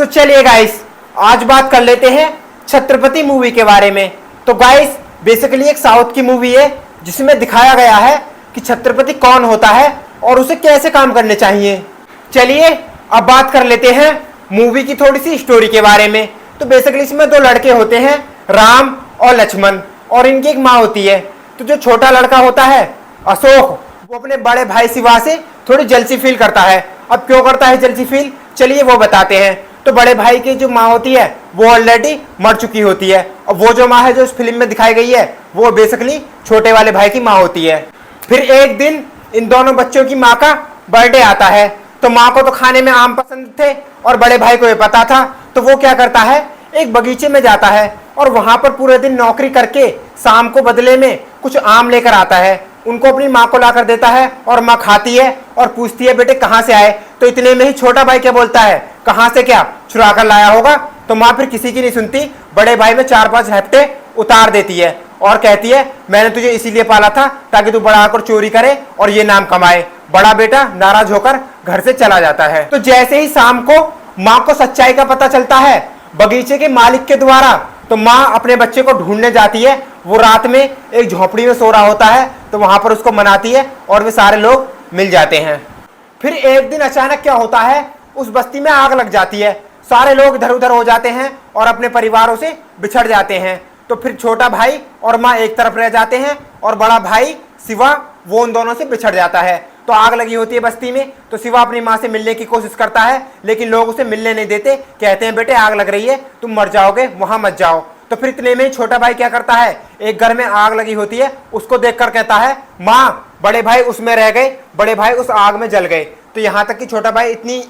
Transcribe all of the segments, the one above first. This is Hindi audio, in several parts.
तो चलिए गाइस, आज बात कर लेते हैं छत्रपति मूवी के बारे में। तो गाइस, बेसिकली एक साउथ की मूवी है जिसमें दिखाया गया है कि छत्रपति कौन होता है और उसे कैसे काम करने चाहिए। चलिए अब बात कर लेते हैं मूवी की थोड़ी सी स्टोरी के बारे में। तो बेसिकली इसमें दो लड़के होते हैं, राम और लक्ष्मण, और इनकी एक माँ होती है। तो जो छोटा लड़का होता है अशोक, वो अपने बड़े भाई शिवा से थोड़ी जलसी फील करता है। अब क्यों करता है जलसी फील, चलिए वो बताते हैं। तो बड़े भाई की जो माँ होती है वो ऑलरेडी मर चुकी होती है, और वो जो माँ है जो इस फिल्म में दिखाई गई है वो बेसिकली छोटे वाले भाई की माँ होती है। फिर एक दिन इन दोनों बच्चों की माँ का बर्थडे आता है। तो माँ को तो खाने में आम पसंद थे और बड़े भाई को ये पता था। तो वो क्या करता है, एक बगीचे में जाता है और वहां पर पूरे दिन नौकरी करके शाम को बदले में कुछ आम लेकर आता है। उनको अपनी माँ को लाकर देता है और माँ खाती है और पूछती है बेटे कहाँ से आए। तो इतने में ही छोटा भाई क्या बोलता है, कहाँ से क्या, चुरा कर लाया होगा। तो माँ फिर किसी की नहीं सुनती, बड़े भाई में 4-5 झपटे उतार देती है और कहती है मैंने तुझे इसीलिए पाला था ताकि तू बड़ा होकर चोरी करे और ये नाम कमाए। बड़ा बेटा नाराज होकर घर से चला जाता है। तो जैसे ही शाम को माँ को सच्चाई का पता चलता है बगीचे के मालिक के द्वारा, तो माँ अपने बच्चे को ढूंढने जाती है। वो रात में एक झोपड़ी में सो रहा होता है, तो वहां पर उसको मनाती है और वे सारे लोग मिल जाते हैं। फिर एक दिन अचानक क्या होता है, उस बस्ती में आग लग जाती है। सारे लोग इधर उधर हो जाते हैं और अपने परिवारों से बिछड़ जाते हैं। तो फिर छोटा भाई और माँ एक तरफ रह जाते हैं और बड़ा भाई शिवा वो उन दोनों से बिछड़ जाता है। तो आग लगी होती है बस्ती में। तो शिवा अपनी माँ से मिलने की कोशिश करता है, लेकिन लोग उसे मिलने नहीं देते। कहते हैं बेटे आग लग रही है, तुम मर जाओगे, वहां मत जाओ। तो फिर इतने में ही छोटा भाई क्या करता है, एक घर में आग लगी होती है, उसको देखकर कहता है माँ बड़े भाई उसमें रह गए, बड़े भाई उस आग में जल गए। तो यहाँ तक कि छोटा भाई इतनी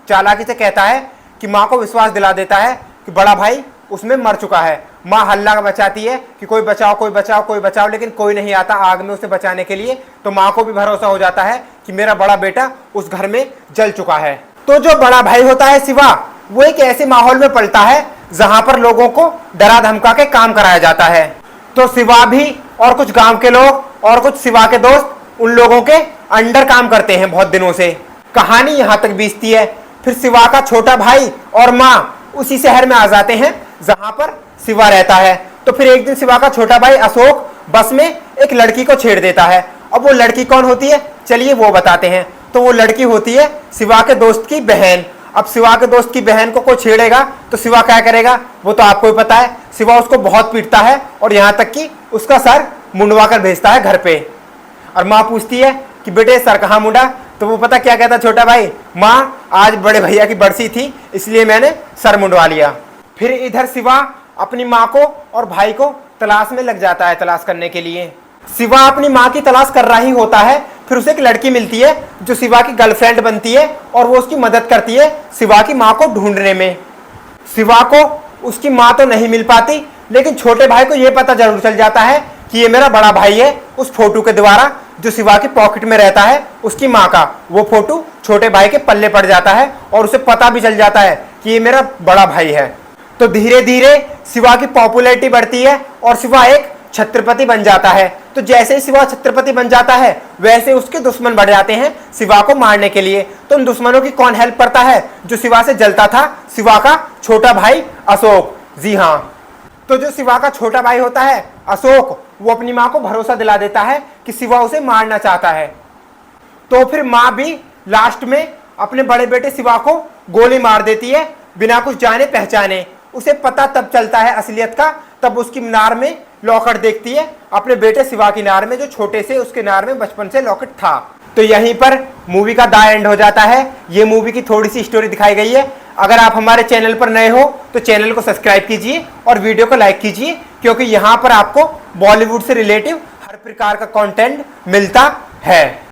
चालाकी से कहता है कि माँ को विश्वास दिला देता है कि बड़ा भाई उसमें मर चुका है। माँ हल्ला मचाती है कि कोई बचाओ कोई बचाओ कोई बचाओ, लेकिन कोई नहीं आता आग में उसे बचाने के लिए। तो माँ को भी भरोसा हो जाता है कि मेरा बड़ा बेटा उस घर में जल चुका है। तो जो बड़ा भाई होता है शिवा, वो एक ऐसे माहौल में पलता है जहां पर लोगों को डरा धमका के काम कराया जाता है। तो शिवा भी और कुछ गांव के लोग और कुछ शिवा के दोस्त उन लोगों के अंडर काम करते हैं बहुत दिनों से। कहानी यहाँ तक बीतती है। फिर शिवा का छोटा भाई और माँ उसी शहर में आ जाते हैं जहां पर शिवा रहता है। तो फिर एक दिन शिवा का छोटा भाई अशोक बस में एक लड़की को छेड़ देता है। अब वो लड़की कौन होती है, चलिए वो बताते हैं। तो वो लड़की होती है शिवा के दोस्त की बहन। अब शिवा के दोस्त की बहन को कोई छेड़ेगा तो शिवा क्या करेगा, वो तो आपको ही पता है। शिवा उसको बहुत पीटता है और यहाँ तक कि उसका सर मुंडवा कर भेजता है घर पे। और माँ पूछती है कि बेटे सर कहाँ मुंडा। तो वो पता क्या कहता छोटा भाई, माँ आज बड़े भैया की बरसी थी इसलिए मैंने सर मुंडवा लिया। फिर इधर शिवा अपनी माँ को और भाई को तलाश में लग जाता है, तलाश करने के लिए। शिवा अपनी माँ की तलाश कर रहा ही होता है। फिर उसे एक लड़की मिलती है जो शिवा की गर्लफ्रेंड बनती है और वो उसकी मदद करती है शिवा की माँ को ढूंढने में। शिवा को उसकी माँ तो नहीं मिल पाती, लेकिन छोटे भाई को यह पता जरूर चल जाता है कि ये मेरा बड़ा भाई है। उस फोटो के द्वारा जो शिवा की पॉकेट में रहता है उसकी माँ का, वो फोटो छोटे भाई के पल्ले पड़ जाता है और उसे पता भी चल जाता है कि ये मेरा बड़ा भाई है। तो धीरे धीरे शिवा की पॉपुलैरिटी बढ़ती है और शिवा एक छत्रपति बन जाता है। तो जैसे ही शिवा छत्रपति बन जाता है वैसे उसके दुश्मन बढ़ जाते हैं शिवा को मारने के लिए। तो उन दुश्मनों की कौन हेल्प करता है, जो शिवा से जलता था, शिवा का छोटा भाई अशोक। जी हाँ, तो जो शिवा का छोटा भाई होता है अशोक, वो अपनी माँ को भरोसा दिला देता है कि शिवा उसे मारना चाहता है। तो फिर माँ भी लास्ट में अपने बड़े बेटे शिवा को गोली मार देती है बिना कुछ जाने पहचाने। उसे पता तब चलता है असलियत का, तब उसकी नार में लॉकेट देखती है, अपने बेटे शिवा की नार में, जो छोटे से उसके नार में बचपन से लॉकेट था। तो यहीं पर मूवी का द एंड हो जाता है। ये मूवी की थोड़ी सी स्टोरी दिखाई गई है। अगर आप हमारे चैनल पर नए हो तो चैनल को सब्सक्राइब कीजिए और वीडियो को लाइक कीजिए, क्योंकि यहाँ पर आपको बॉलीवुड से रिलेटिव हर प्रकार का कंटेंट मिलता है।